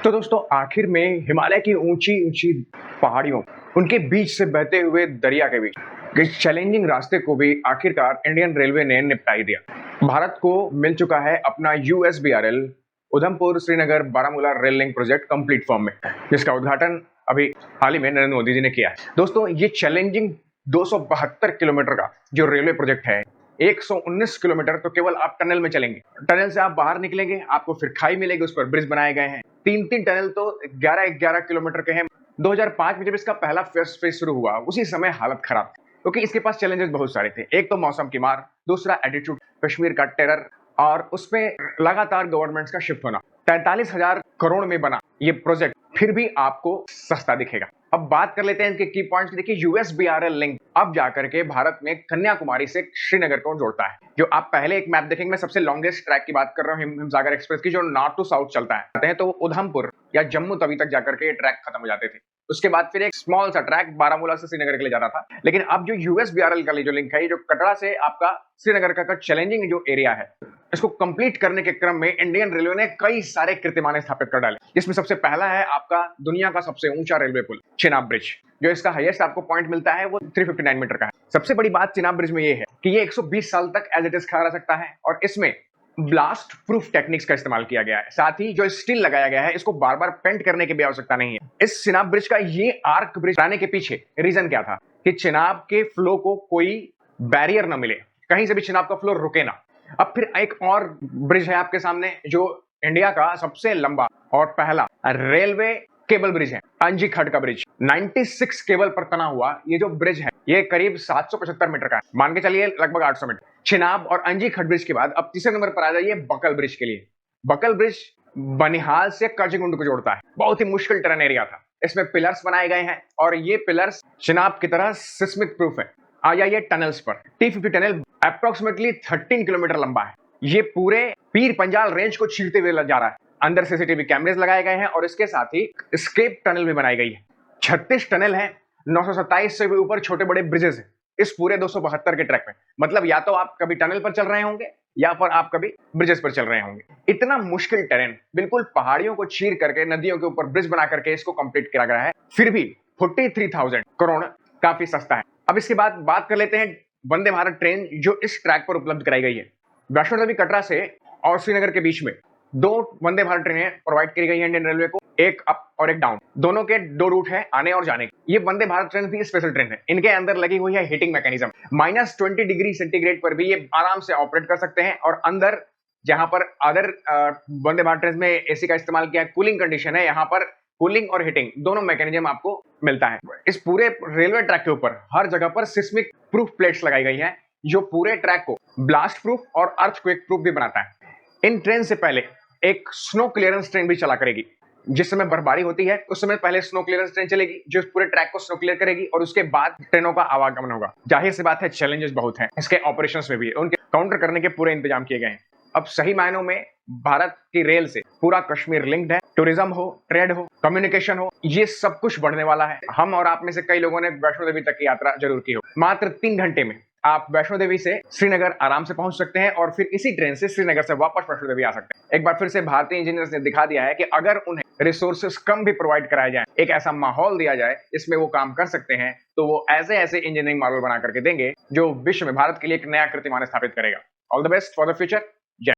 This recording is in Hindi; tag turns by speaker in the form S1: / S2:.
S1: तो दोस्तों आखिर में हिमालय की ऊंची ऊंची पहाड़ियों उनके बीच से बहते हुए दरिया के बीच इस चैलेंजिंग रास्ते को भी आखिरकार इंडियन रेलवे ने निपटा ही दिया। भारत को मिल चुका है अपना USBRL Udhampur Srinagar Baramulla rail link project complete form में, जिसका उद्घाटन अभी हाल ही में नरेंद्र मोदी जी ने किया है। दोस्तों ये चैलेंजिंग 272 किलोमीटर का जो रेलवे प्रोजेक्ट है, 119 किलोमीटर तो केवल आप टनल में चलेंगे। टनल से आप बाहर निकलेंगे, आपको फिर खाई मिलेगी, उस पर ब्रिज बनाए गए हैं। तीन टनल तो 11-11 किलोमीटर के हैं। 2005 में जब इसका पहला फेज शुरू हुआ, उसी समय हालत खराब थी क्योंकि इसके पास चैलेंजेस बहुत सारे थे। एक तो मौसम की मार, दूसरा एटीट्यूड, कश्मीर का टेरर और उसमें लगातार गवर्नमेंट्स का शिफ्ट होना। 43,000 करोड़ में बना ये प्रोजेक्ट फिर भी आपको सस्ता दिखेगा। अब बात कर लेते हैं इनके की पॉइंट्स। देखिए USBRL लिंक अब जाकर के भारत में कन्याकुमारी से श्रीनगर को जोड़ता है। जो आप पहले एक मैप देखेंगे, मैं सबसे लॉन्गेस्ट ट्रैक की बात कर रहा हूँ, हिमसागर एक्सप्रेस की, जो नॉर्थ टू साउथ चलता है तो उधमपुर या जम्मू तवी तक जाकर के ट्रैक खत्म हो जाते थे। उसके बाद फिर एक स्मॉल सा ट्रैक बारामूला से श्रीनगर के लिए जाता था। लेकिन अब जो USBRL का जो लिंक है, जो कटरा से आपका श्रीनगर का चैलेंजिंग जो एरिया है, इसको कंप्लीट करने के क्रम में इंडियन रेलवे ने कई सारे कीर्तिमान स्थापित कर डाले, जिसमें सबसे पहला है आपका दुनिया का सबसे ऊंचा रेलवे पुल चिनाब ब्रिज। जो इसका हाईएस्ट आपको पॉइंट मिलता है वो 359 मीटर का है। सबसे बड़ी बात चिनाब ब्रिज में ये है कि ये 120 साल तक एज इट इज खड़ा रह सकता है और इसमें ब्लास्ट प्रूफ टेक्निक्स का इस्तेमाल किया गया है। साथ ही जो स्टील लगाया गया है, इसको बार बार पेंट करने की भी आवश्यकता नहीं है। इस चिनाब ब्रिज का ये आर्क ब्रिज बनाने के पीछे रीजन क्या था कि चिनाब के फ्लो को कोई बैरियर ना मिले, कहीं से भी चिनाब का फ्लो रुके ना। अब फिर एक और ब्रिज है आपके सामने, जो इंडिया का सबसे लंबा और पहला रेलवे केबल ब्रिज है, अंजी खड का ब्रिज। 96 केबल पर तना हुआ ये जो ब्रिज है, ये करीब 775 मीटर का है, मान के चलिए लगभग 800 मीटर। चिनाब और अंजी खड ब्रिज के बाद अब तीसरे नंबर पर आ जाइए बकल ब्रिज के लिए। बकल ब्रिज बनिहाल से कर्जकुंड को जोड़ता है। बहुत ही मुश्किल टर्न एरिया था। इसमें पिलर्स बनाए गए हैं और ये पिलर्स चिनाब की तरह सिस्मिक प्रूफ है। आ जाइए टनल्स पर। T50 टनल अप्रोक्सीमेटली 13 किलोमीटर लंबा है। ये पूरे पीर पंजाल रेंज को छीलते हुए जा रहा है। अंदर CCTV कैमरेज लगाए गए हैं और इसके साथ ही स्केप टनल भी बनाई गई है। 36 टनल है, 927 से भी ऊपर छोटे बड़े ब्रिजेस हैं इस पूरे 272 के ट्रैक में। मतलब या तो आप कभी टनल पर चल रहे होंगे या फिर आप कभी ब्रिजेस पर चल रहे होंगे। इतना मुश्किल टेरेन, बिल्कुल पहाड़ियों को चीर करके नदियों के ऊपर ब्रिज बना करके इसको कंप्लीट किया गया है। फिर भी 43,000 करोड़ काफी सस्ता है। अब इसके बाद बात कर लेते हैं वंदे भारत ट्रेन जो इस ट्रैक पर उपलब्ध कराई गई है। वैष्णो देवी कटरा से और श्रीनगर के बीच में 2 वंदे भारत ट्रेनें प्रोवाइड की गई है इंडियन रेलवे को, एक अप और एक डाउन। दोनों के 2 रूट है आने और जाने के। ये वंदे भारत ट्रेन भी स्पेशल ट्रेन है। इनके अंदर लगी हुई है हीटिंग मैकेनिज्म। -20 डिग्री सेंटीग्रेड पर भी ये आराम से ऑपरेट कर सकते हैं और अंदर जहां पर अदर वंदे भारत ट्रेन में एसी का इस्तेमाल किया है, कूलिंग कंडीशन है, यहाँ पर कूलिंग और हीटिंग दोनों मैकेनिज्म आपको मिलता है। इस पूरे रेलवे ट्रैक के ऊपर हर जगह पर सिस्मिक प्रूफ प्लेट्स लगाई गई है, जो पूरे ट्रैक को ब्लास्ट प्रूफ और अर्थक्वेक प्रूफ भी बनाता है। इन ट्रेन से पहले एक स्नो क्लियरेंस ट्रेन भी चला करेगी। जिस समय बर्फबारी होती है उस समय पहले स्नो क्लियरेंस ट्रेन चलेगी, जो इस पूरे ट्रैक को स्नो क्लियर करेगी और उसके बाद ट्रेनों का आवागमन होगा। जाहिर सी बात है चैलेंजेस बहुत हैं इसके ऑपरेशंस में भी, उनके काउंटर करने के पूरे इंतजाम किए गए हैं। अब सही मायनों में भारत की रेल से पूरा कश्मीर लिंक्ड है। टूरिज्म हो, ट्रेड हो, कम्युनिकेशन हो, ये सब कुछ बढ़ने वाला है। हम और आप में से कई लोगों ने वैष्णो देवी तक की यात्रा जरूर की हो। मात्र 3 घंटे में आप वैष्णो देवी से श्रीनगर आराम से पहुंच सकते हैं और फिर इसी ट्रेन से श्रीनगर से वापस वैष्णो देवी आ सकते हैं। एक बार फिर से भारतीय इंजीनियर्स ने दिखा दिया है कि अगर उन्हें रिसोर्सेस कम भी प्रोवाइड कराए जाए, एक ऐसा माहौल दिया जाए इसमें वो काम कर सकते हैं, तो वो ऐसे इंजीनियरिंग मॉडल बना करके देंगे जो विश्व में भारत के लिए एक नया कीर्तिमान स्थापित करेगा। All the best for the future.